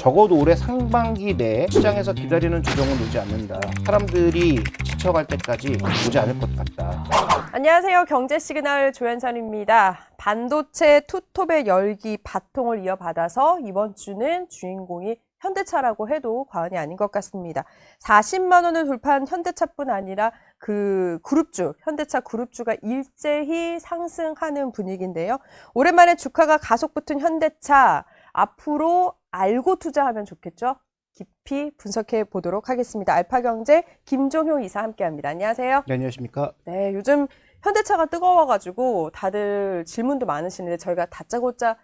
적어도 올해 상반기 내에 시장에서 기다리는 조정은 오지 않는다. 사람들이 지쳐갈 때까지 오지 않을 것 같다. 안녕하세요. 경제시그널 조현선입니다. 반도체 투톱의 열기 바통을 이어받아서 이번 주는 주인공이 현대차라고 해도 과언이 아닌 것 같습니다. 40만 원을 돌파한 현대차뿐 아니라 그 그룹주, 현대차 그룹주가 일제히 상승하는 분위기인데요. 오랜만에 주가가 가속 붙은 현대차, 앞으로 알고 투자하면 좋겠죠? 깊이 분석해 보도록 하겠습니다. 알파경제 김종효 이사 함께합니다. 안녕하세요. 네, 안녕하십니까? 네, 요즘 현대차가 뜨거워가지고 다들 질문도 많으시는데 저희가 다짜고짜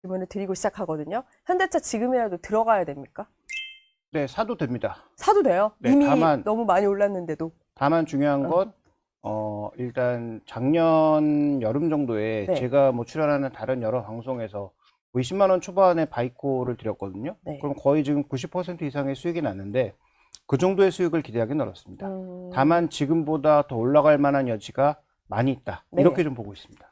질문을 드리고 시작하거든요. 현대차 지금이라도 들어가야 됩니까? 네, 사도 됩니다. 사도 돼요? 네, 이미 다만 너무 많이 올랐는데도. 다만 중요한 건 일단 작년 여름 정도에 네. 제가 뭐 출연하는 다른 여러 방송에서 20만 원 초반에 바이코를 드렸거든요. 네. 그럼 거의 지금 90% 이상의 수익이 났는데 그 정도의 수익을 기대하기는 어렵습니다. 다만 지금보다 더 올라갈 만한 여지가 많이 있다. 네. 이렇게 좀 보고 있습니다.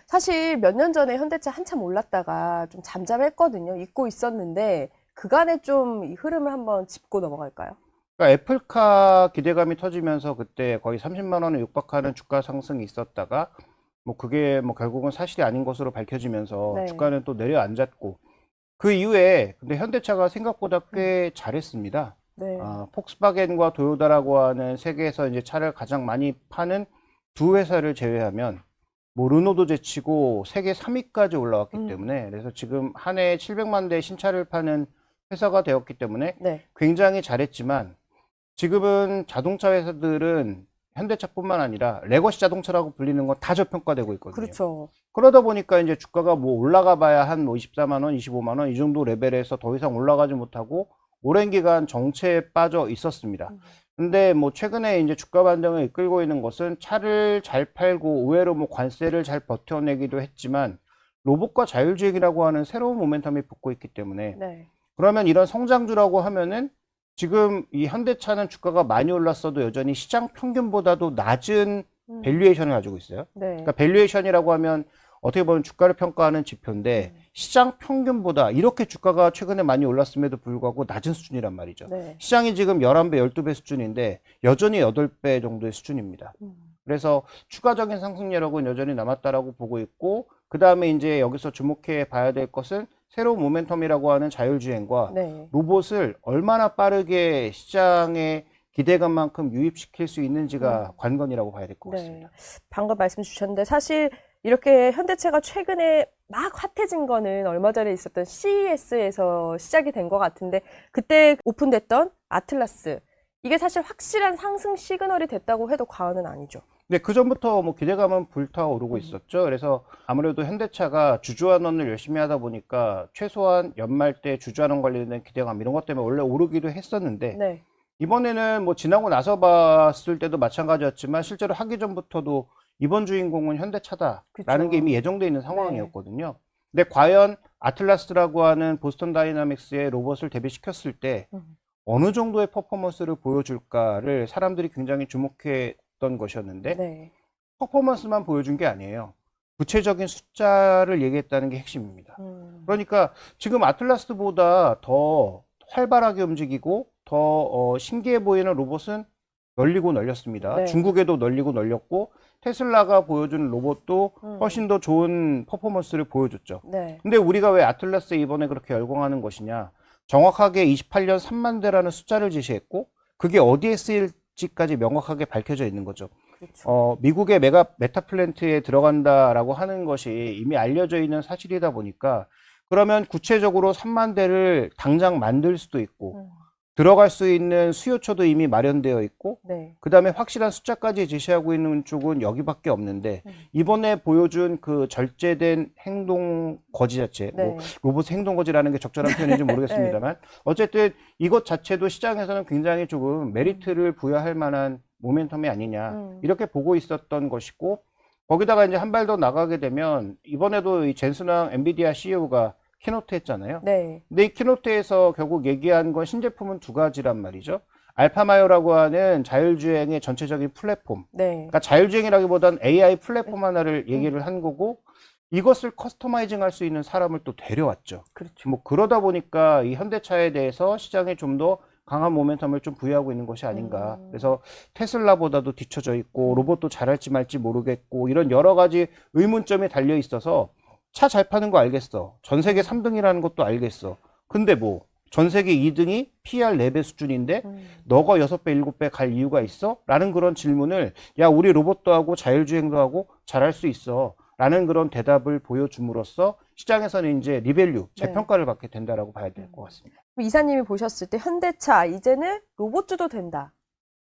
사실 몇 년 전에 현대차 한참 올랐다가 좀 잠잠했거든요. 잊고 있었는데 그간에 좀 이 흐름을 한번 짚고 넘어갈까요? 그러니까 애플카 기대감이 터지면서 그때 거의 30만 원에 육박하는 주가 상승이 있었다가 뭐 그게 뭐 결국은 사실이 아닌 것으로 밝혀지면서 네. 주가는 또 내려앉았고 그 이후에 근데 현대차가 생각보다 꽤 잘했습니다. 네. 폭스바겐과 도요타라고 하는 세계에서 이제 차를 가장 많이 파는 두 회사를 제외하면 뭐 르노도 제치고 세계 3위까지 올라왔기 때문에 그래서 지금 한 해에 700만 대 신차를 파는 회사가 되었기 때문에 네. 굉장히 잘했지만 지금은 자동차 회사들은 현대차뿐만 아니라 레거시 자동차라고 불리는 건 다 저평가되고 있거든요. 그렇죠. 그러다 보니까 이제 주가가 뭐 올라가 봐야 한 뭐 24만 원, 25만 원 이 정도 레벨에서 더 이상 올라가지 못하고 오랜 기간 정체에 빠져 있었습니다. 근데 뭐 최근에 이제 주가 반등을 이끌고 있는 것은 차를 잘 팔고 의외로 뭐 관세를 잘 버텨내기도 했지만 로봇과 자율주행이라고 하는 새로운 모멘텀이 붙고 있기 때문에 네. 그러면 이런 성장주라고 하면은 지금 이 현대차는 주가가 많이 올랐어도 여전히 시장 평균보다도 낮은 밸류에이션을 가지고 있어요. 네. 그러니까 밸류에이션이라고 하면 어떻게 보면 주가를 평가하는 지표인데 시장 평균보다 이렇게 주가가 최근에 많이 올랐음에도 불구하고 낮은 수준이란 말이죠. 네. 시장이 지금 11배, 12배 수준인데 여전히 8배 정도의 수준입니다. 그래서 추가적인 상승 여력은 여전히 남았다라고 보고 있고 그 다음에 이제 여기서 주목해 봐야 될 것은 새로운 모멘텀이라고 하는 자율주행과 네. 로봇을 얼마나 빠르게 시장의 기대감만큼 유입시킬 수 있는지가 관건이라고 봐야 될 것 같습니다. 방금 말씀 주셨는데 사실 이렇게 현대차가 최근에 막 핫해진 거는 얼마 전에 있었던 CES에서 시작이 된 것 같은데 그때 오픈됐던 아틀라스 이게 사실 확실한 상승 시그널이 됐다고 해도 과언은 아니죠. 근데 그 전부터 뭐 기대감은 불타오르고 있었죠. 그래서 아무래도 현대차가 주주환원을 열심히 하다 보니까 최소한 연말 때 주주환원 관련된 기대감 이런 것 때문에 원래 오르기도 했었는데 네. 이번에는 뭐 지나고 나서 봤을 때도 마찬가지였지만 실제로 하기 전부터도 이번 주인공은 현대차다라는 그쵸. 게 이미 예정돼 있는 상황이었거든요. 근데 과연 아틀라스라고 하는 보스턴 다이나믹스의 로봇을 대비시켰을 때 어느 정도의 퍼포먼스를 보여줄까를 사람들이 굉장히 주목했던 것이었는데 네. 퍼포먼스만 보여준 게 아니에요. 구체적인 숫자를 얘기했다는 게 핵심입니다. 그러니까 지금 아틀라스보다 더 활발하게 움직이고 더 신기해 보이는 로봇은 널리고 널렸습니다. 네. 중국에도 널리고 널렸고 테슬라가 보여준 로봇도 훨씬 더 좋은 퍼포먼스를 보여줬죠. 네. 근데 우리가 왜 아틀라스에 이번에 그렇게 열광하는 것이냐? 정확하게 28년 3만 대라는 숫자를 제시했고 그게 어디에 쓰일지까지 명확하게 밝혀져 있는 거죠. 그렇죠. 미국의 메타 플랜트에 들어간다라고 하는 것이 이미 알려져 있는 사실이다 보니까 그러면 구체적으로 3만 대를 당장 만들 수도 있고 들어갈 수 있는 수요처도 이미 마련되어 있고 네. 그 다음에 확실한 숫자까지 제시하고 있는 쪽은 여기밖에 없는데 이번에 보여준 그 절제된 행동 거지 자체 네. 뭐 로봇 행동 거지라는 게 적절한 표현인지 모르겠습니다만 어쨌든 이것 자체도 시장에서는 굉장히 조금 메리트를 부여할 만한 모멘텀이 아니냐 이렇게 보고 있었던 것이고 거기다가 이제 한 발 더 나가게 되면 이번에도 이 젠슨왕 엔비디아 CEO가 키노트 했잖아요. 네. 근데 이 키노트에서 결국 얘기한 건 신제품은 두 가지란 말이죠. 알파마요라고 하는 자율주행의 전체적인 플랫폼. 네. 그러니까 자율주행이라기보단 AI 플랫폼 하나를 얘기를 한 거고 이것을 커스터마이징 할 수 있는 사람을 또 데려왔죠. 그렇죠. 뭐 그러다 보니까 이 현대차에 대해서 시장에 좀 더 강한 모멘텀을 좀 부여하고 있는 것이 아닌가. 그래서 테슬라보다도 뒤처져 있고 로봇도 잘할지 말지 모르겠고 이런 여러 가지 의문점이 달려 있어서 차 잘 파는 거 알겠어. 전 세계 3등이라는 것도 알겠어. 근데 뭐 전 세계 2등이 PR 4배 수준인데 너가 6배, 7배 갈 이유가 있어? 라는 그런 질문을 야, 우리 로봇도 하고 자율주행도 하고 잘할 수 있어. 라는 그런 대답을 보여줌으로써 시장에서는 이제 리밸류, 재평가를 받게 된다라고 봐야 될 것 같습니다. 이사님이 보셨을 때 현대차 이제는 로봇주도 된다.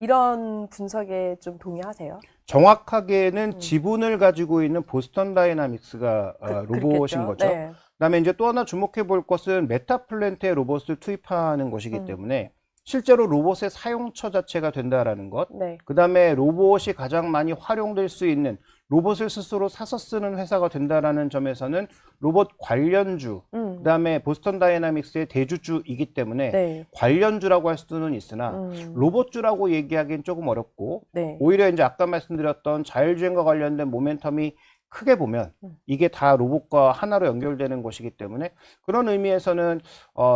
이런 분석에 좀 동의하세요? 정확하게는 지분을 가지고 있는 보스턴 다이나믹스가 로봇인 그렇겠죠. 거죠. 네. 그다음에 이제 또 하나 주목해 볼 것은 메타플랜트에 로봇을 투입하는 것이기 때문에 실제로 로봇의 사용처 자체가 된다라는 것. 네. 그다음에 로봇이 가장 많이 활용될 수 있는 로봇을 스스로 사서 쓰는 회사가 된다라는 점에서는 로봇 관련주, 그다음에 보스턴 다이나믹스의 대주주이기 때문에 네. 관련주라고 할 수는 있으나 로봇주라고 얘기하기는 조금 어렵고 네. 오히려 이제 아까 말씀드렸던 자율주행과 관련된 모멘텀이 크게 보면 이게 다 로봇과 하나로 연결되는 것이기 때문에 그런 의미에서는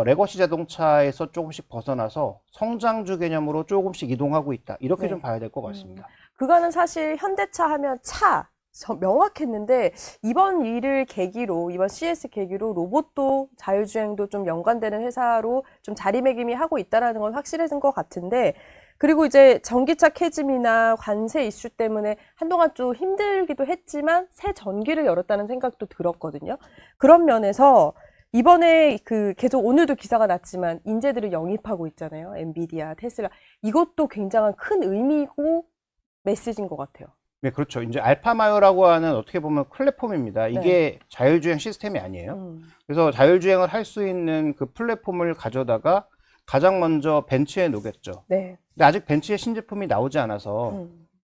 레거시 자동차에서 조금씩 벗어나서 성장주 개념으로 조금씩 이동하고 있다. 이렇게 네. 좀 봐야 될 것 같습니다. 그거는 사실 현대차 하면 차 명확했는데 이번 일을 계기로 이번 CS 계기로 로봇도 자율주행도 좀 연관되는 회사로 좀 자리매김이 하고 있다는 건 확실해진 것 같은데 그리고 이제 전기차 캐즘이나 관세 이슈 때문에 한동안 좀 힘들기도 했지만 새 전기를 열었다는 생각도 들었거든요. 그런 면에서 이번에 계속 오늘도 기사가 났지만 인재들을 영입하고 있잖아요. 엔비디아, 테슬라. 이것도 굉장한 큰 의미고 메시지인 것 같아요. 네, 그렇죠. 이제 알파마요라고 하는 어떻게 보면 플랫폼입니다. 이게 자율주행 시스템이 아니에요. 그래서 자율주행을 할 수 있는 그 플랫폼을 가져다가 가장 먼저 벤츠에 녹였죠. 네. 근데 아직 벤츠의 신제품이 나오지 않아서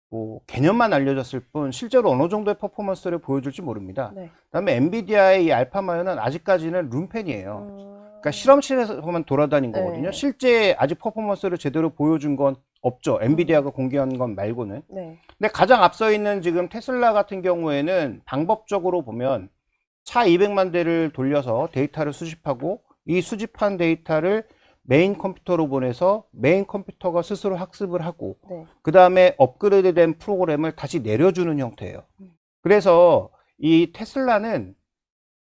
뭐 개념만 알려졌을 뿐 실제로 어느 정도의 퍼포먼스를 보여줄지 모릅니다. 네. 그다음에 엔비디아의 이 알파마요는 아직까지는 룸펜이에요. 그러니까 실험실에서만 돌아다닌 네. 거거든요. 실제 아직 퍼포먼스를 제대로 보여준 건 없죠. 엔비디아가 공개한 건 말고는. 네. 근데 가장 앞서 있는 지금 테슬라 같은 경우에는 방법적으로 보면 차 200만 대를 돌려서 데이터를 수집하고 이 수집한 데이터를 메인 컴퓨터로 보내서 메인 컴퓨터가 스스로 학습을 하고 네. 그 다음에 업그레이드된 프로그램을 다시 내려주는 형태예요. 그래서 이 테슬라는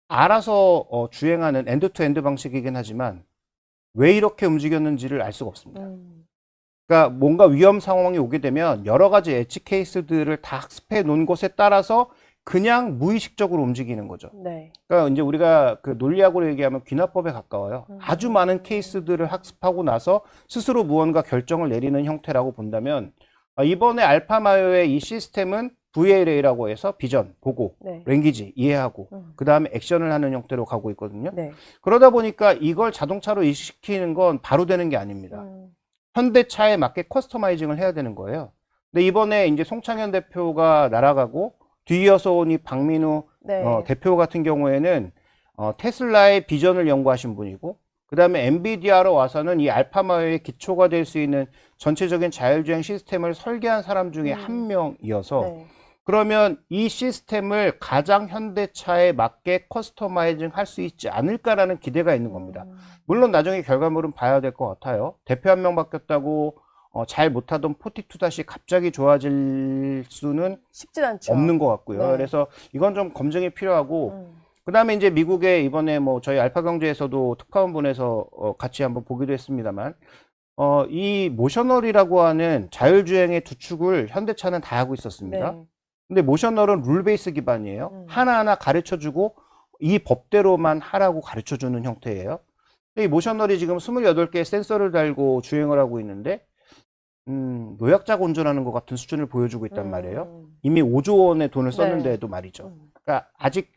알아서 주행하는 엔드-투-엔드 방식이긴 하지만 왜 이렇게 움직였는지를 알 수가 없습니다. 그러니까 뭔가 위험 상황이 오게 되면 여러 가지 엣지 케이스들을 다 학습해 놓은 것에 따라서 그냥 무의식적으로 움직이는 거죠. 네. 그러니까 이제 우리가 그 논리학으로 얘기하면 귀납법에 가까워요. 아주 많은 케이스들을 학습하고 나서 스스로 무언가 결정을 내리는 형태라고 본다면 이번에 알파마요의 이 시스템은 VLA라고 해서 비전, 보고, 네. 랭귀지, 이해하고 그 다음에 액션을 하는 형태로 가고 있거든요. 네. 그러다 보니까 이걸 자동차로 이식시키는 건 바로 되는 게 아닙니다. 현대차에 맞게 커스터마이징을 해야 되는 거예요. 근데 이번에 이제 송창현 대표가 날아가고 뒤이어서 온 이 박민우 네. 대표 같은 경우에는 테슬라의 비전을 연구하신 분이고 그 다음에 엔비디아로 와서는 이 알파마요의 기초가 될 수 있는 전체적인 자율주행 시스템을 설계한 사람 중에 한 명이어서 네. 그러면 이 시스템을 가장 현대차에 맞게 커스터마이징 할 수 있지 않을까라는 기대가 있는 겁니다. 물론 나중에 결과물은 봐야 될 것 같아요. 대표 한 명 바뀌었다고 잘 못하던 42다시 갑자기 좋아질 수는 쉽진 않죠. 없는 것 같고요. 네. 그래서 이건 좀 검증이 필요하고 그 다음에 이제 미국에 이번에 뭐 저희 알파경제에서도 특파원 분에서 같이 한번 보기도 했습니다만 이 모셔널이라고 하는 자율주행의 두 축을 현대차는 다 하고 있었습니다. 네. 근데 모셔널은 룰 베이스 기반이에요. 하나하나 가르쳐주고 이 법대로만 하라고 가르쳐주는 형태예요. 이 모셔널이 지금 28개의 센서를 달고 주행을 하고 있는데 노약자가 운전하는 것 같은 수준을 보여주고 있단 말이에요. 이미 5조 원의 돈을 썼는데도 말이죠. 그러니까 아직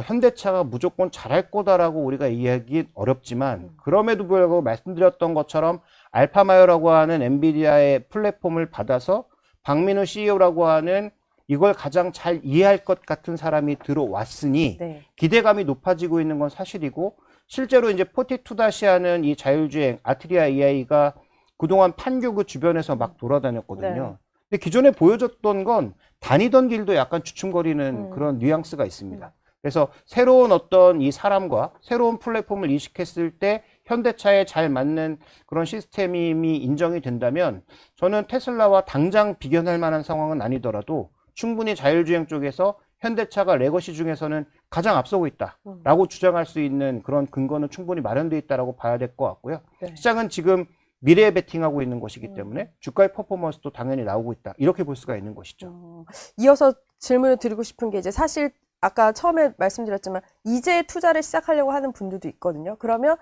현대차가 무조건 잘할 거다라고 우리가 이야기 어렵지만 그럼에도 불구하고 말씀드렸던 것처럼 알파마요라고 하는 엔비디아의 플랫폼을 받아서 박민우 CEO라고 하는 이걸 가장 잘 이해할 것 같은 사람이 들어왔으니 네. 기대감이 높아지고 있는 건 사실이고 실제로 이제 42다시 하는 이 자율주행 아트리아 AI가 그동안 판교구 주변에서 막 돌아다녔거든요. 네. 근데 기존에 보여줬던 건 다니던 길도 약간 주춤거리는 그런 뉘앙스가 있습니다. 그래서 새로운 어떤 이 사람과 새로운 플랫폼을 이식했을 때 현대차에 잘 맞는 그런 시스템이 인정이 된다면 저는 테슬라와 당장 비견할 만한 상황은 아니더라도 충분히 자율주행 쪽에서 현대차가 레거시 중에서는 가장 앞서고 있다라고 주장할 수 있는 그런 근거는 충분히 마련되어 있다라고 봐야 될 것 같고요. 네. 시장은 지금 미래에 베팅하고 있는 것이기 때문에 주가의 퍼포먼스도 당연히 나오고 있다. 이렇게 볼 수가 있는 것이죠. 이어서 질문을 드리고 싶은 게 이제 사실 아까 처음에 말씀드렸지만 이제 투자를 시작하려고 하는 분들도 있거든요. 그러면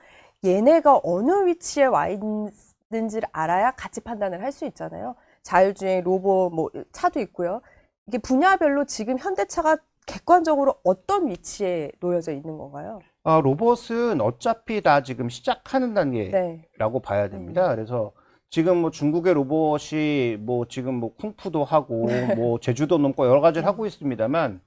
얘네가 어느 위치에 와 있는지를 알아야 가치 판단을 할 수 있잖아요. 자율주행, 로봇, 뭐 차도 있고요. 이게 분야별로 지금 현대차가 객관적으로 어떤 위치에 놓여져 있는 건가요? 로봇은 어차피 다 지금 시작하는 단계라고 네. 봐야 됩니다. 그래서 지금 뭐 중국의 로봇이 뭐 지금 뭐 쿵푸도 하고 뭐 제주도 넘고 여러 가지를 하고 있습니다만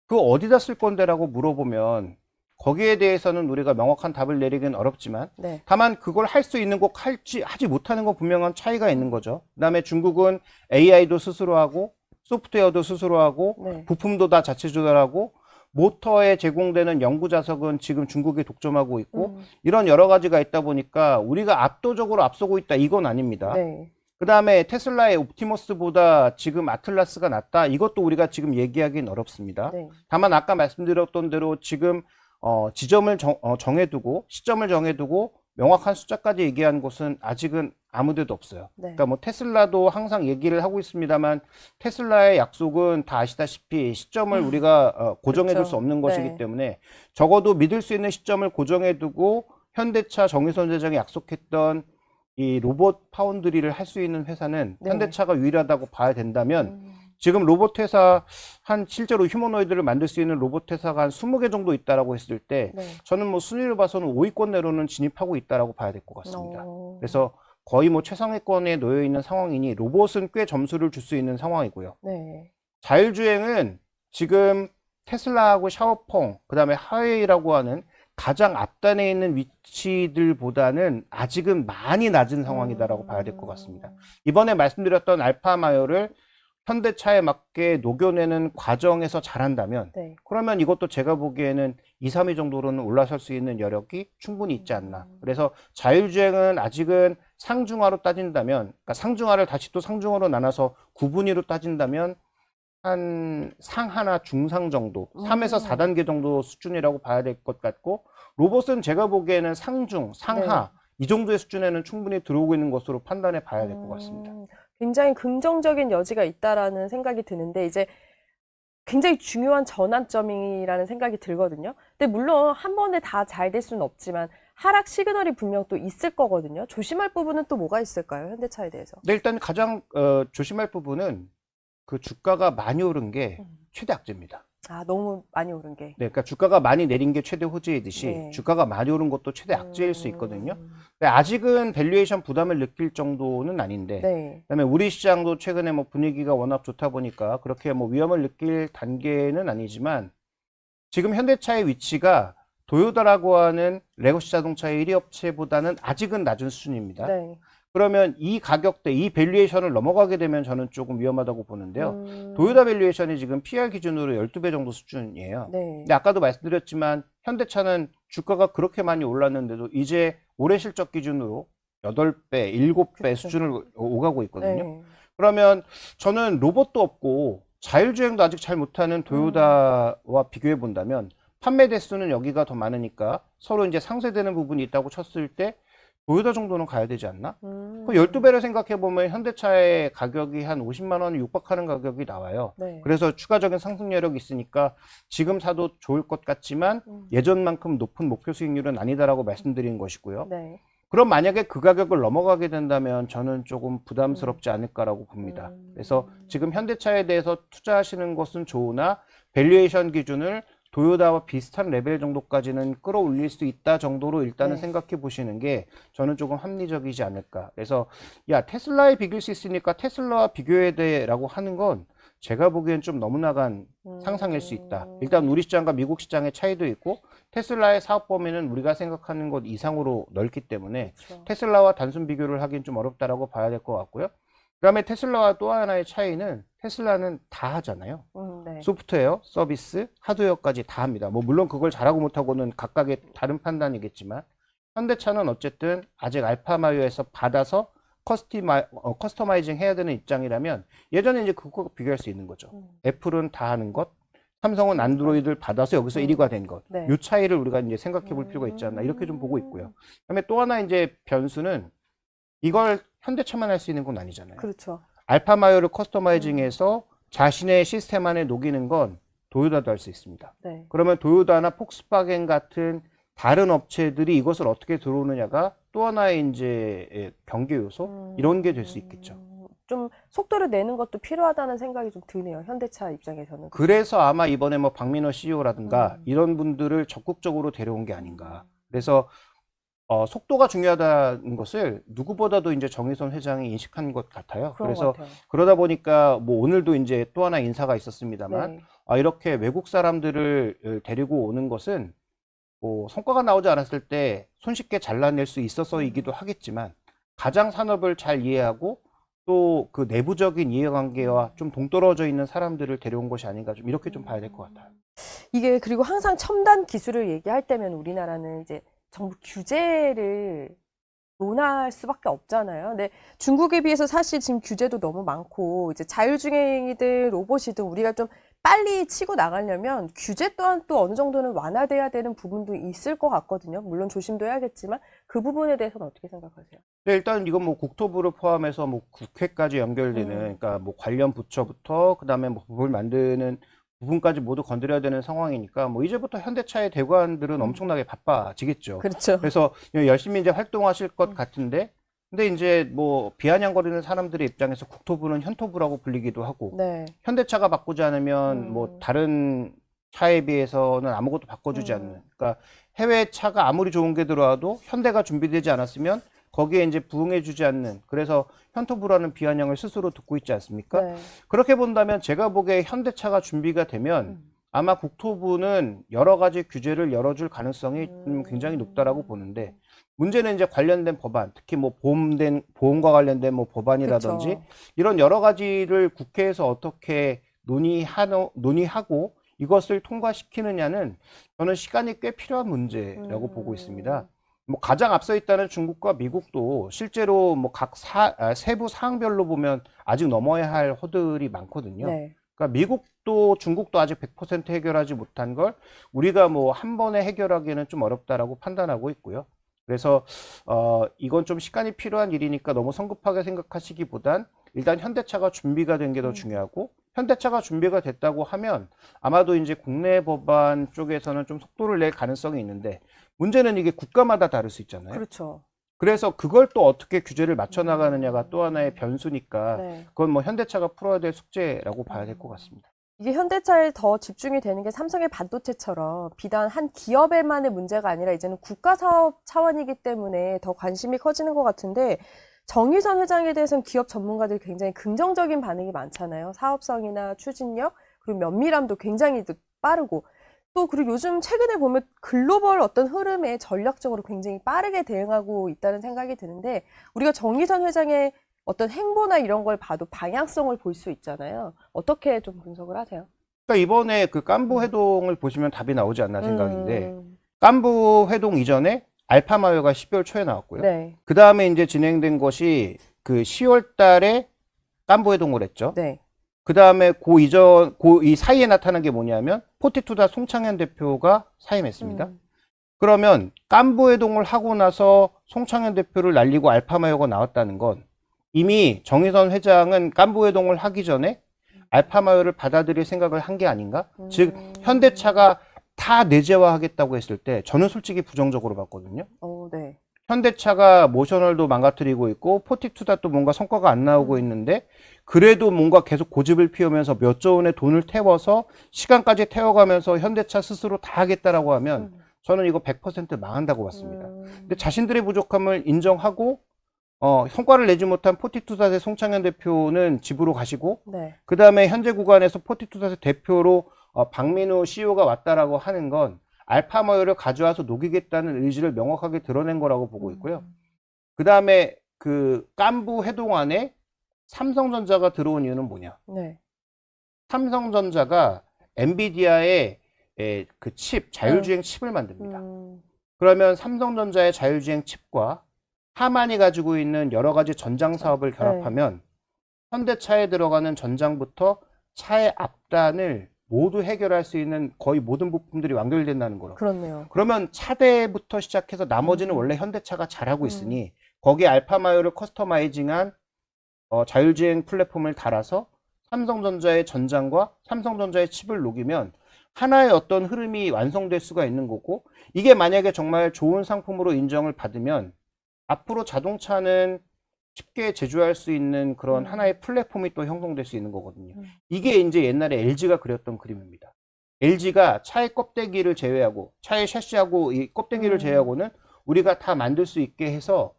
그거 어디다 쓸 건데라고 물어보면 거기에 대해서는 우리가 명확한 답을 내리기는 어렵지만 네. 다만 그걸 할 수 있는 거 하지 못하는 거 분명한 차이가 있는 거죠. 그다음에 중국은 AI도 스스로 하고 소프트웨어도 스스로 하고 네. 부품도 다 자체 조달하고 모터에 제공되는 연구 자석은 지금 중국이 독점하고 있고 이런 여러 가지가 있다 보니까 우리가 압도적으로 앞서고 있다 이건 아닙니다. 네. 그 다음에 테슬라의 옵티머스보다 지금 아틀라스가 낫다 이것도 우리가 지금 얘기하기는 어렵습니다. 네. 다만 아까 말씀드렸던 대로 지금 지점을 정해두고 시점을 정해두고 명확한 숫자까지 얘기한 곳은 아직은 아무데도 없어요. 네. 그러니까 뭐 테슬라도 항상 얘기를 하고 있습니다만 테슬라의 약속은 다 아시다시피 시점을 우리가 고정해둘 그렇죠. 수 없는 것이기 네. 때문에 적어도 믿을 수 있는 시점을 고정해두고 현대차 정의선 회장이 약속했던 이 로봇 파운드리를 할 수 있는 회사는 네. 현대차가 유일하다고 봐야 된다면 지금 로봇 회사 실제로 휴머노이드를 만들 수 있는 로봇 회사가 한 20개 정도 있다라고 했을 때 네. 저는 뭐 순위로 봐서는 5위권 내로는 진입하고 있다라고 봐야 될 것 같습니다. 그래서 거의 뭐 최상위권에 놓여 있는 상황이니 로봇은 꽤 점수를 줄 수 있는 상황이고요. 네. 자율주행은 지금 테슬라하고 샤오펑, 그 다음에 하웨이라고 하는 가장 앞단에 있는 위치들보다는 아직은 많이 낮은 상황이다라고 봐야 될 것 같습니다. 이번에 말씀드렸던 알파마요를 현대차에 맞게 녹여내는 과정에서 잘한다면 네. 그러면 이것도 제가 보기에는 2, 3위 정도로는 올라설 수 있는 여력이 충분히 있지 않나. 그래서 자율주행은 아직은 상중하로 따진다면, 그러니까 상중하를 다시 또 상중하로 나눠서 구분위로 따진다면 한 상하나 중상 정도, 3에서 4단계 정도 수준이라고 봐야 될 것 같고 로봇은 제가 보기에는 상중, 상하 네. 이 정도의 수준에는 충분히 들어오고 있는 것으로 판단해 봐야 될 것 같습니다. 굉장히 긍정적인 여지가 있다라는 생각이 드는데 이제 굉장히 중요한 전환점이라는 생각이 들거든요. 근데 물론 한 번에 다 잘 될 수는 없지만 하락 시그널이 분명 또 있을 거거든요. 조심할 부분은 또 뭐가 있을까요? 현대차에 대해서. 네, 일단 가장 조심할 부분은 그 주가가 많이 오른 게 최대 악재입니다. 아, 너무 많이 오른 게. 네, 그러니까 주가가 많이 내린 게 최대 호재이듯이 네. 주가가 많이 오른 것도 최대 악재일 수 있거든요. 근데 아직은 밸류에이션 부담을 느낄 정도는 아닌데 네. 그다음에 우리 시장도 최근에 뭐 분위기가 워낙 좋다 보니까 그렇게 뭐 위험을 느낄 단계는 아니지만 지금 현대차의 위치가 도요타라고 하는 레거시 자동차의 1위 업체보다는 아직은 낮은 수준입니다. 네. 그러면 이 가격대, 이 밸류에이션을 넘어가게 되면 저는 조금 위험하다고 보는데요. 도요타 밸류에이션이 지금 PR 기준으로 12배 정도 수준이에요. 네. 근데 아까도 말씀드렸지만 현대차는 주가가 그렇게 많이 올랐는데도 이제 올해 실적 기준으로 8배, 7배 그쵸. 수준을 오가고 있거든요. 네. 그러면 저는 로봇도 없고 자율주행도 아직 잘 못하는 도요타와 비교해 본다면 판매 대수는 여기가 더 많으니까 서로 이제 상쇄되는 부분이 있다고 쳤을 때 도요타 정도는 가야 되지 않나? 그 12배를 생각해 보면 현대차의 가격이 한 50만 원을 육박하는 가격이 나와요. 네. 그래서 추가적인 상승 여력이 있으니까 지금 사도 좋을 것 같지만 예전만큼 높은 목표 수익률은 아니다라고 말씀드린 것이고요. 네. 그럼 만약에 그 가격을 넘어가게 된다면 저는 조금 부담스럽지 않을까라고 봅니다. 그래서 지금 현대차에 대해서 투자하시는 것은 좋으나 밸류에이션 기준을 도요타와 비슷한 레벨 정도까지는 끌어올릴 수 있다 정도로 일단은 네. 생각해 보시는 게 저는 조금 합리적이지 않을까. 그래서 야 테슬라에 비길 수 있으니까 테슬라와 비교해야 돼라고 하는 건 제가 보기엔 좀 너무 나간 상상일 수 있다. 일단 우리 시장과 미국 시장의 차이도 있고 테슬라의 사업 범위는 우리가 생각하는 것 이상으로 넓기 때문에 그렇죠. 테슬라와 단순 비교를 하긴 좀 어렵다라고 봐야 될 것 같고요. 그 다음에 테슬라와 또 하나의 차이는 테슬라는 다 하잖아요. 네. 네. 소프트웨어, 서비스, 하드웨어까지 다 합니다. 뭐 물론 그걸 잘하고 못하고는 각각의 다른 판단이겠지만 현대차는 어쨌든 아직 알파마이어에서 받아서 커스터마이징 해야 되는 입장이라면 예전에 이제 그거 비교할 수 있는 거죠. 애플은 다 하는 것, 삼성은 안드로이드를 받아서 여기서 1위가 된 것. 네. 이 차이를 우리가 이제 생각해 볼 필요가 있지 않나 이렇게 좀 보고 있고요. 그다음에 또 하나 이제 변수는 이걸 현대차만 할 수 있는 건 아니잖아요. 그렇죠. 알파마이어를 커스터마이징해서 자신의 시스템 안에 녹이는 건 도요타도 할 수 있습니다. 네. 그러면 도요타나 폭스바겐 같은 다른 업체들이 이것을 어떻게 들어오느냐가 또 하나의 이제 경계 요소 이런 게 될 수 있겠죠. 좀 속도를 내는 것도 필요하다는 생각이 좀 드네요. 현대차 입장에서는. 그래서 아마 이번에 뭐 박민호 CEO라든가 이런 분들을 적극적으로 데려온 게 아닌가. 그래서 속도가 중요하다는 것을 누구보다도 이제 정의선 회장이 인식한 것 같아요. 그런 그래서 것 같아요. 그러다 보니까 뭐 오늘도 이제 또 하나 인사가 있었습니다만 네. 이렇게 외국 사람들을 데리고 오는 것은 뭐 성과가 나오지 않았을 때 손쉽게 잘라낼 수 있어서이기도 하겠지만 가장 산업을 잘 이해하고 또 그 내부적인 이해관계와 좀 동떨어져 있는 사람들을 데려온 것이 아닌가 좀 이렇게 좀 봐야 될 것 같아요. 이게 그리고 항상 첨단 기술을 얘기할 때면 우리나라는 이제 정부 규제를 논할 수밖에 없잖아요. 근데 중국에 비해서 사실 지금 규제도 너무 많고 이제 자율주행이든 로봇이든 우리가 좀 빨리 치고 나가려면 규제 또한 또 어느 정도는 완화돼야 되는 부분도 있을 것 같거든요. 물론 조심도 해야겠지만 그 부분에 대해서는 어떻게 생각하세요? 네, 일단 이건 뭐 국토부를 포함해서 뭐 국회까지 연결되는 그러니까 뭐 관련 부처부터 그다음에 뭐 법을 만드는 부분까지 모두 건드려야 되는 상황이니까 뭐 이제부터 현대차의 대관들은 엄청나게 바빠지겠죠. 그렇죠. 그래서 열심히 이제 활동하실 것 같은데 근데 이제 뭐 비아냥거리는 사람들의 입장에서 국토부는 현토부라고 불리기도 하고 네. 현대차가 바꾸지 않으면 뭐 다른 차에 비해서는 아무것도 바꿔주지 않는 그러니까 해외 차가 아무리 좋은 게 들어와도 현대가 준비되지 않았으면 거기에 이제 부응해주지 않는 그래서 현토부라는 비아냥을 스스로 듣고 있지 않습니까? 네. 그렇게 본다면 제가 보기에 현대차가 준비가 되면 아마 국토부는 여러 가지 규제를 열어줄 가능성이 굉장히 높다라고 보는데 문제는 이제 관련된 법안, 특히 뭐 보험과 관련된 뭐 법안이라든지 그쵸. 이런 여러 가지를 국회에서 어떻게 논의하고 이것을 통과시키느냐는 저는 시간이 꽤 필요한 문제라고 보고 있습니다. 뭐 가장 앞서 있다는 중국과 미국도 실제로 뭐 각 세부 사항별로 보면 아직 넘어야 할 허들이 많거든요. 네. 그러니까 미국도 중국도 아직 100% 해결하지 못한 걸 우리가 뭐 한 번에 해결하기에는 좀 어렵다라고 판단하고 있고요. 그래서 이건 좀 시간이 필요한 일이니까 너무 성급하게 생각하시기보단 일단 현대차가 준비가 된 게 더 중요하고 현대차가 준비가 됐다고 하면 아마도 이제 국내 법안 쪽에서는 좀 속도를 낼 가능성이 있는데 문제는 이게 국가마다 다를 수 있잖아요. 그렇죠. 그래서 그걸 또 어떻게 규제를 맞춰 나가느냐가 또 하나의 변수니까 네. 그건 뭐 현대차가 풀어야 될 숙제라고 봐야 될 것 같습니다. 이게 현대차에 더 집중이 되는 게 삼성의 반도체처럼 비단 한 기업에만의 문제가 아니라 이제는 국가 사업 차원이기 때문에 더 관심이 커지는 것 같은데 정의선 회장에 대해서는 기업 전문가들이 굉장히 긍정적인 반응이 많잖아요. 사업성이나 추진력 그리고 면밀함도 굉장히 빠르고 또 그리고 요즘 최근에 보면 글로벌 어떤 흐름에 전략적으로 굉장히 빠르게 대응하고 있다는 생각이 드는데 우리가 정의선 회장의 어떤 행보나 이런 걸 봐도 방향성을 볼 수 있잖아요. 어떻게 좀 분석을 하세요? 그러니까 이번에 그 깐부 회동을 보시면 답이 나오지 않나 생각인데 깐부 회동 이전에 알파마이어가 12월 초에 나왔고요. 네. 그 다음에 이제 진행된 것이 그 10월 달에 깐부 회동을 했죠. 네. 그 다음에 이 사이에 나타난 게 뭐냐면 포티투다 송창현 대표가 사임했습니다. 그러면 깐부 회동을 하고 나서 송창현 대표를 날리고 알파마이어가 나왔다는 건 이미 정의선 회장은 깐부 회동을 하기 전에 알파마이어를 받아들일 생각을 한 게 아닌가? 즉 현대차가 다 내재화하겠다고 했을 때 저는 솔직히 부정적으로 봤거든요. 네. 현대차가 모셔널도 망가뜨리고 있고 포티투다 또 뭔가 성과가 안 나오고 있는데 그래도 뭔가 계속 고집을 피우면서 몇 조 원의 돈을 태워서 시간까지 태워가면서 현대차 스스로 다 하겠다라고 하면 저는 이거 100% 망한다고 봤습니다. 근데 자신들의 부족함을 인정하고 성과를 내지 못한 포티투닷의 송창현 대표는 집으로 가시고 네. 그 다음에 현재 구간에서 포티투닷의 대표로 박민우 CEO가 왔다라고 하는 건 알파마이어를 가져와서 녹이겠다는 의지를 명확하게 드러낸 거라고 보고 있고요. 그 다음에 그 깐부 회동 안에 삼성전자가 들어온 이유는 뭐냐? 네. 삼성전자가 엔비디아의 그 칩, 자율주행 칩을 만듭니다. 음. 그러면 삼성전자의 자율주행 칩과 하만이 가지고 있는 여러 가지 전장 사업을 결합하면 현대차에 들어가는 전장부터 차의 앞단을 모두 해결할 수 있는 거의 모든 부품들이 완결된다는 거라고. 그렇네요. 그러면 차대부터 시작해서 나머지는 원래 현대차가 잘하고 있으니 거기에 알파마요를 커스터마이징한 자율주행 플랫폼을 달아서 삼성전자의 전장과 삼성전자의 칩을 녹이면 하나의 어떤 흐름이 완성될 수가 있는 거고, 이게 만약에 정말 좋은 상품으로 인정을 받으면 앞으로 자동차는 쉽게 제조할 수 있는 그런 하나의 플랫폼이 또 형성될 수 있는 거거든요. 이게 이제 옛날에 LG가 그렸던 그림입니다. LG가 차의 껍데기를 제외하고, 차의 샤시하고 이 껍데기를 제외하고는 우리가 다 만들 수 있게 해서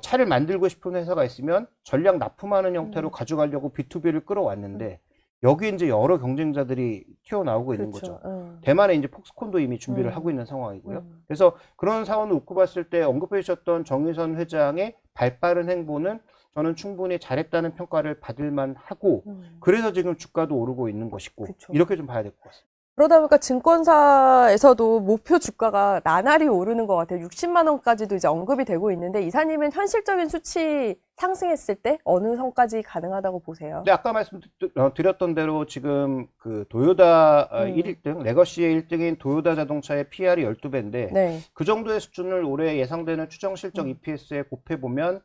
차를 만들고 싶은 회사가 있으면 전략 납품하는 형태로 가져가려고 B2B를 끌어왔는데, 여기 이제 여러 경쟁자들이 튀어나오고 있는 거죠. 대만에 이제 폭스콘도 이미 준비를 하고 있는 상황이고요. 그래서 그런 사원을 놓고 봤을 때 언급해 주셨던 정의선 회장의 발빠른 행보는 저는 충분히 잘했다는 평가를 받을 만하고, 그래서 지금 주가도 오르고 있는 것이고, 그쵸. 이렇게 좀 봐야 될 것 같습니다. 그러다 보니까 증권사에서도 목표 주가가 나날이 오르는 것 같아요. 60만 원까지도 이제 언급이 되고 있는데, 이사님은 현실적인 수치 상승했을 때 어느 선까지 가능하다고 보세요? 근데 아까 말씀드렸던 대로 지금 그 도요타 1등, 레거시의 1등인 도요타 자동차의 PR이 12배인데, 네. 그 정도의 수준을 올해 예상되는 추정 실적 EPS에 곱해보면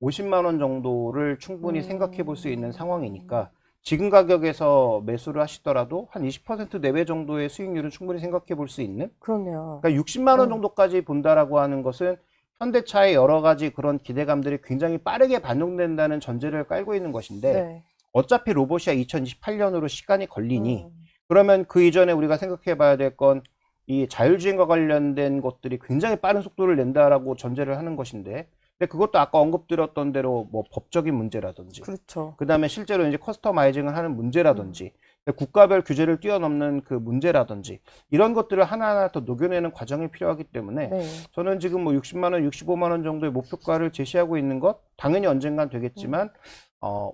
50만 원 정도를 충분히 생각해 볼 수 있는 상황이니까, 지금 가격에서 매수를 하시더라도 한 20% 내외 정도의 수익률은 충분히 생각해 볼 수 있는, 그렇네요. 그러니까 60만 원 정도까지 본다라고 하는 것은 현대차의 여러 가지 그런 기대감들이 굉장히 빠르게 반영된다는 전제를 깔고 있는 것인데, 네. 어차피 로봇이야 2028년으로 시간이 걸리니, 그러면 그 이전에 우리가 생각해 봐야 될 건 이 자율주행과 관련된 것들이 굉장히 빠른 속도를 낸다라고 전제를 하는 것인데, 근데 그것도 아까 언급드렸던 대로 뭐 법적인 문제라든지, 그렇죠. 그 다음에 실제로 이제 커스터마이징을 하는 문제라든지, 국가별 규제를 뛰어넘는 그 문제라든지, 이런 것들을 하나하나 더 녹여내는 과정이 필요하기 때문에, 네. 저는 지금 뭐 60만 원, 65만 원 정도의 목표가를 제시하고 있는 것, 당연히 언젠간 되겠지만,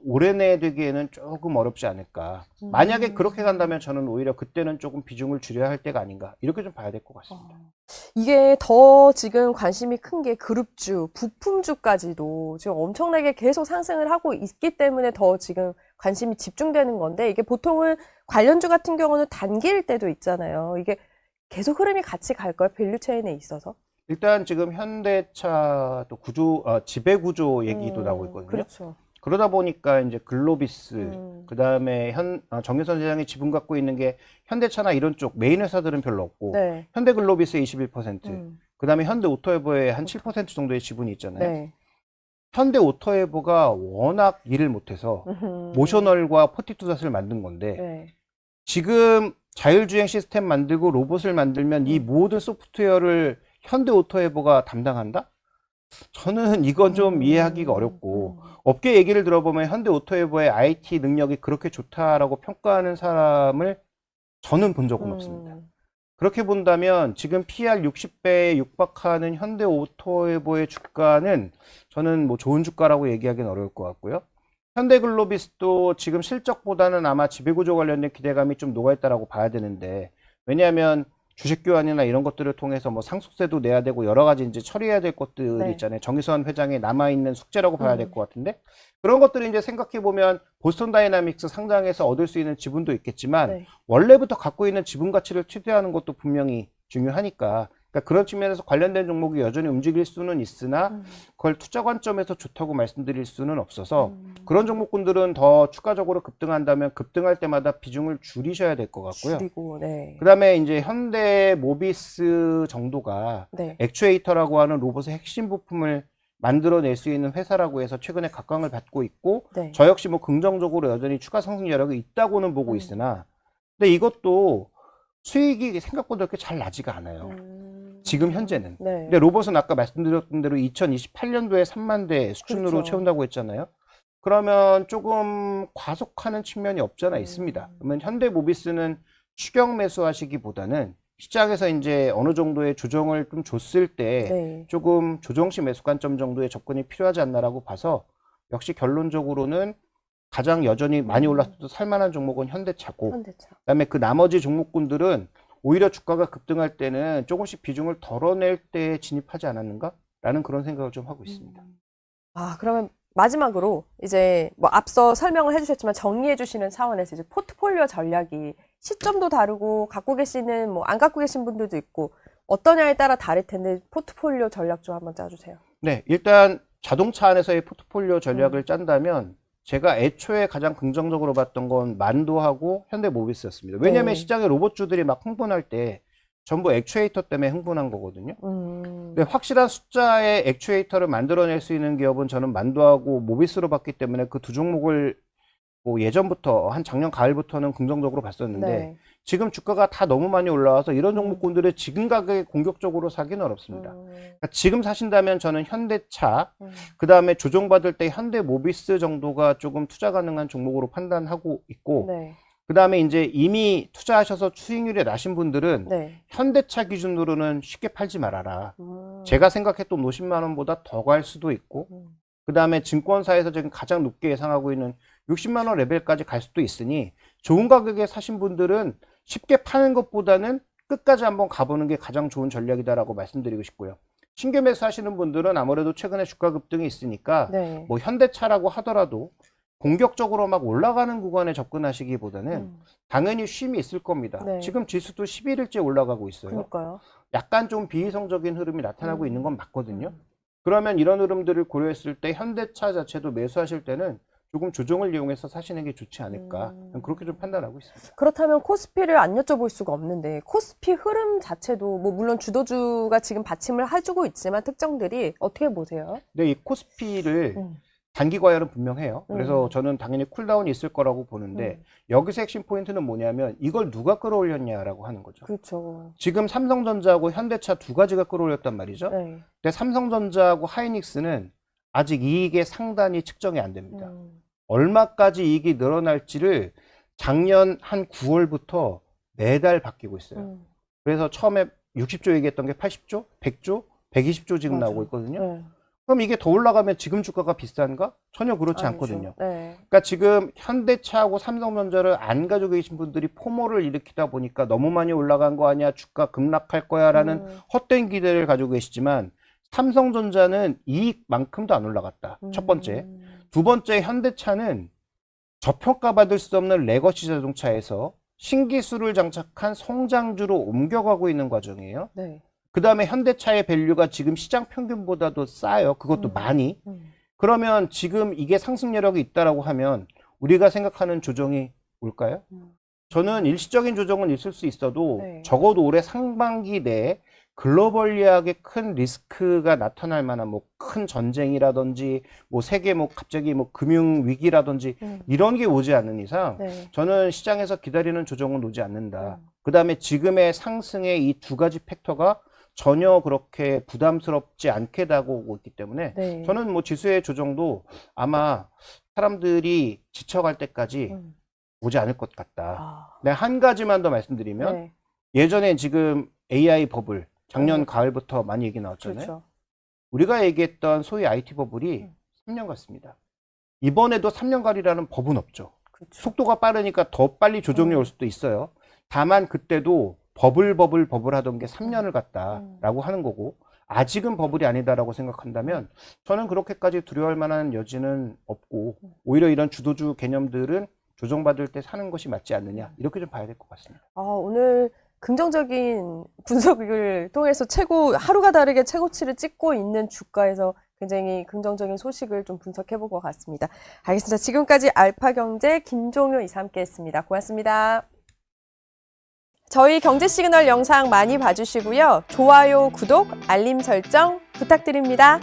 올해 내에 되기에는 조금 어렵지 않을까. 만약에 그렇게 간다면 저는 오히려 그때는 조금 비중을 줄여야 할 때가 아닌가. 이렇게 좀 봐야 될 것 같습니다. 이게 더 지금 관심이 큰 게 그룹주, 부품주까지도 지금 엄청나게 계속 상승을 하고 있기 때문에 더 지금 관심이 집중되는 건데, 이게 보통은 관련주 같은 경우는 단기일 때도 있잖아요. 이게 계속 흐름이 같이 갈까요? 밸류체인에 있어서? 일단 지금 현대차도 지배 구조 얘기도 나오고 있거든요. 그렇죠. 그러다 보니까 이제 글로비스, 그 다음에 정유선 회장이 지분 갖고 있는 게 현대차나 이런 쪽 메인 회사들은 별로 없고, 네. 현대글로비스의 21%, 그 다음에 현대오토에버의 한 7% 정도의 지분이 있잖아요. 네. 현대오토에버가 워낙 일을 못해서 모셔널과 포티투닷을 만든 건데, 네. 지금 자율주행 시스템 만들고 로봇을 만들면 이 모든 소프트웨어를 현대오토에버가 담당한다? 저는 이건 좀 이해하기가 어렵고, 업계 얘기를 들어보면 현대오토에버의 IT 능력이 그렇게 좋다라고 평가하는 사람을 저는 본 적은 없습니다. 그렇게 본다면 지금 PR 60배에 육박하는 현대오토에버의 주가는 저는 뭐 좋은 주가라고 얘기하기는 어려울 것 같고요. 현대글로비스도 지금 실적보다는 아마 지배구조 관련된 기대감이 좀 녹아있다라고 봐야 되는데, 왜냐하면 주식 교환이나 이런 것들을 통해서 뭐 상속세도 내야 되고 여러 가지 이제 처리해야 될 것들이 네. 있잖아요. 정의선 회장에 남아있는 숙제라고 봐야 될 것 같은데, 그런 것들을 이제 생각해 보면 보스턴 다이나믹스 상장에서 얻을 수 있는 지분도 있겠지만, 네. 원래부터 갖고 있는 지분 가치를 최대화하는 것도 분명히 중요하니까, 그러니까 그런 측면에서 관련된 종목이 여전히 움직일 수는 있으나 그걸 투자 관점에서 좋다고 말씀드릴 수는 없어서, 그런 종목군들은 더 추가적으로 급등한다면 급등할 때마다 비중을 줄이셔야 될 것 같고요. 줄이고, 네. 그 다음에 이제 현대 모비스 정도가 네. 액추에이터라고 하는 로봇의 핵심 부품을 만들어낼 수 있는 회사라고 해서 최근에 각광을 받고 있고, 네. 저 역시 뭐 긍정적으로 여전히 추가 상승 여력이 있다고는 보고 있으나, 근데 이것도 수익이 생각보다 그렇게 잘 나지가 않아요. 지금 현재는. 네. 근데 로봇은 아까 말씀드렸던 대로 2028년도에 3만 대 수준으로 그렇죠. 채운다고 했잖아요. 그러면 조금 과속하는 측면이 없지 않아 있습니다. 그러면 현대모비스는 추격 매수하시기보다는 시장에서 이제 어느 정도의 조정을 좀 줬을 때 네. 조금 조정시 매수 관점 정도의 접근이 필요하지 않나라고 봐서, 역시 결론적으로는 가장 여전히 많이 올랐어도 살만한 종목은 현대차고, 현대차. 그다음에 그 나머지 종목군들은 오히려 주가가 급등할 때는 조금씩 비중을 덜어낼 때 진입하지 않았는가라는 그런 생각을 좀 하고 있습니다. 아, 그러면 마지막으로 이제 뭐 앞서 설명을 해주셨지만 정리해 주시는 차원에서 이제 포트폴리오 전략이 시점도 다르고 갖고 계시는 뭐 안 갖고 계신 분들도 있고 어떠냐에 따라 다를 텐데 포트폴리오 전략 좀 한번 짜주세요. 네, 일단 자동차 안에서의 포트폴리오 전략을 짠다면 제가 애초에 가장 긍정적으로 봤던 건 만도하고 현대모비스였습니다. 왜냐하면 네. 시장에 로봇주들이 막 흥분할 때 전부 액추에이터 때문에 흥분한 거거든요. 근데 확실한 숫자의 액추에이터를 만들어낼 수 있는 기업은 저는 만도하고 모비스로 봤기 때문에 그 두 종목을 뭐 예전부터 한 작년 가을부터는 긍정적으로 봤었는데 네. 지금 주가가 다 너무 많이 올라와서 이런 종목군들을 지금 가격에 공격적으로 사기는 어렵습니다. 그러니까 지금 사신다면 저는 현대차, 그 다음에 조정받을 때 현대모비스 정도가 조금 투자 가능한 종목으로 판단하고 있고, 네. 그 다음에 이제 이미 투자하셔서 수익률이 나신 분들은 네. 현대차 기준으로는 쉽게 팔지 말아라. 제가 생각했던 50만 원보다 더 갈 수도 있고, 그 다음에 증권사에서 지금 가장 높게 예상하고 있는 60만 원 레벨까지 갈 수도 있으니 좋은 가격에 사신 분들은 쉽게 파는 것보다는 끝까지 한번 가보는 게 가장 좋은 전략이다라고 말씀드리고 싶고요. 신규 매수하시는 분들은 아무래도 최근에 주가 급등이 있으니까 네. 뭐 현대차라고 하더라도 공격적으로 막 올라가는 구간에 접근하시기보다는 당연히 쉼이 있을 겁니다. 네. 지금 지수도 11일째 올라가고 있어요. 그러니까요. 약간 좀 비이성적인 흐름이 나타나고 있는 건 맞거든요. 그러면 이런 흐름들을 고려했을 때 현대차 자체도 매수하실 때는 조금 조정을 이용해서 사시는 게 좋지 않을까. 그렇게 좀 판단하고 있습니다. 그렇다면 코스피를 안 여쭤볼 수가 없는데 코스피 흐름 자체도 뭐 물론 주도주가 지금 받침을 해주고 있지만 특정들이 어떻게 보세요? 근데 이 코스피를 단기 과열은 분명해요. 그래서 저는 당연히 쿨다운이 있을 거라고 보는데 여기서 핵심 포인트는 뭐냐면 이걸 누가 끌어올렸냐라고 하는 거죠. 그렇죠. 지금 삼성전자하고 현대차 두 가지가 끌어올렸단 말이죠. 네. 근데 삼성전자하고 하이닉스는 아직 이익의 상단이 측정이 안 됩니다. 얼마까지 이익이 늘어날지를 작년 한 9월부터 매달 바뀌고 있어요. 그래서 처음에 60조 얘기했던 게 80조, 100조, 120조 지금 맞아. 나오고 있거든요. 네. 그럼 이게 더 올라가면 지금 주가가 비싼가? 전혀 그렇지 아니죠. 않거든요. 네. 그러니까 지금 현대차하고 삼성전자를 안 가지고 계신 분들이 포모를 일으키다 보니까 너무 많이 올라간 거 아니야? 주가 급락할 거야? 라는 헛된 기대를 가지고 계시지만 삼성전자는 이익만큼도 안 올라갔다. 첫 번째. 두 번째, 현대차는 저평가받을 수 없는 레거시 자동차에서 신기술을 장착한 성장주로 옮겨가고 있는 과정이에요. 네. 그 다음에 현대차의 밸류가 지금 시장 평균보다도 싸요. 그것도 많이. 그러면 지금 이게 상승 여력이 있다라고 하면 우리가 생각하는 조정이 올까요? 저는 일시적인 조정은 있을 수 있어도 네. 적어도 올해 상반기 내에 글로벌리하게 큰 리스크가 나타날 만한 뭐 큰 전쟁이라든지 뭐 세계 뭐 갑자기 뭐 금융 위기라든지 이런 게 오지 않는 이상 네. 저는 시장에서 기다리는 조정은 오지 않는다. 그 다음에 지금의 상승의 이 두 가지 팩터가 전혀 그렇게 부담스럽지 않게 다가오고 있기 때문에 네. 저는 뭐 지수의 조정도 아마 사람들이 지쳐갈 때까지 오지 않을 것 같다. 아. 네, 한 가지만 더 말씀드리면 네. 예전에 지금 AI 버블 작년 가을부터 많이 얘기 나왔잖아요. 그렇죠. 우리가 얘기했던 소위 IT 버블이 3년 갔습니다. 이번에도 3년가리라는 법은 없죠. 그렇죠. 속도가 빠르니까 더 빨리 조정이 올 수도 있어요. 다만 그때도 버블 하던 게 3년을 갔다라고 하는 거고 아직은 버블이 아니다라고 생각한다면 저는 그렇게까지 두려워할 만한 여지는 없고 오히려 이런 주도주 개념들은 조정받을 때 사는 것이 맞지 않느냐 이렇게 좀 봐야 될 것 같습니다. 아, 오늘 긍정적인 분석을 통해서 하루가 다르게 최고치를 찍고 있는 주가에서 굉장히 긍정적인 소식을 좀 분석해 본 것 같습니다. 알겠습니다. 지금까지 알파경제 김종효 이사 함께 했습니다. 고맙습니다. 저희 경제 시그널 영상 많이 봐주시고요. 좋아요, 구독, 알림 설정 부탁드립니다.